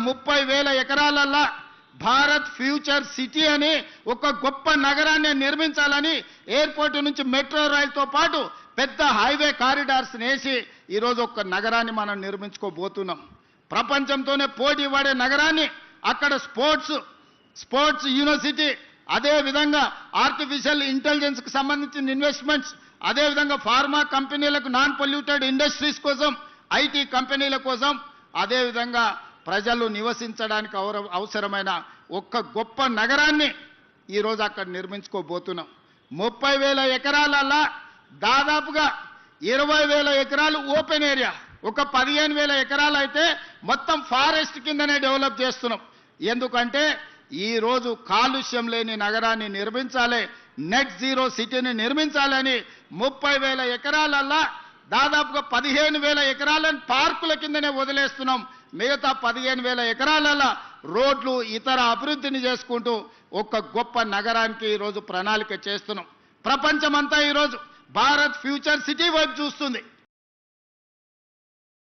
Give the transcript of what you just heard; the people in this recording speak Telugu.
30,000 ఎకరాలల్లా భారత్ ఫ్యూచర్ సిటీ అని ఒక గొప్ప నగరాన్ని నిర్మించాలని ఎయిర్పోర్ట్ నుంచి మెట్రో రైలుతో పాటు పెద్ద హైవే కారిడార్స్ వేసి ఈరోజు ఒక నగరాన్ని మనం నిర్మించుకోబోతున్నాం. ప్రపంచంతోనే పోటీ పడే నగరాన్ని అక్కడ స్పోర్ట్స్ యూనివర్సిటీ, అదేవిధంగా ఆర్టిఫిషియల్ ఇంటెలిజెన్స్కి సంబంధించిన ఇన్వెస్ట్మెంట్స్, అదేవిధంగా ఫార్మా కంపెనీలకు నాన్ పొల్యూటెడ్ ఇండస్ట్రీస్ కోసం, ఐటీ కంపెనీల కోసం, అదేవిధంగా ప్రజలు నివసించడానికి అవసరమైన ఒక్క గొప్ప నగరాన్ని ఈరోజు అక్కడ నిర్మించుకోబోతున్నాం. 30,000 ఎకరాలల్లా దాదాపుగా 20,000 ఎకరాలు ఓపెన్ ఏరియా, ఒక 15,000 ఎకరాలు అయితే మొత్తం ఫారెస్ట్ కిందనే డెవలప్ చేస్తున్నాం. ఎందుకంటే ఈరోజు కాలుష్యం లేని నగరాన్ని నిర్మించాలి, నెట్ జీరో సిటీని నిర్మించాలని 30,000 ఎకరాలల్లా దాదాపుగా 15,000 ఎకరాలను పార్కుల కిందనే వదిలేస్తున్నాం. మిగతా 15,000 ఎకరాలల్లా రోడ్లు ఇతర అభివృద్ధిని చేసుకుంటూ ఒక గొప్ప నగరానికి ఈరోజు ప్రణాళిక చేస్తున్నాం. ప్రపంచమంతా ఈరోజు భారత్ ఫ్యూచర్ సిటీ వైపు చూస్తుంది.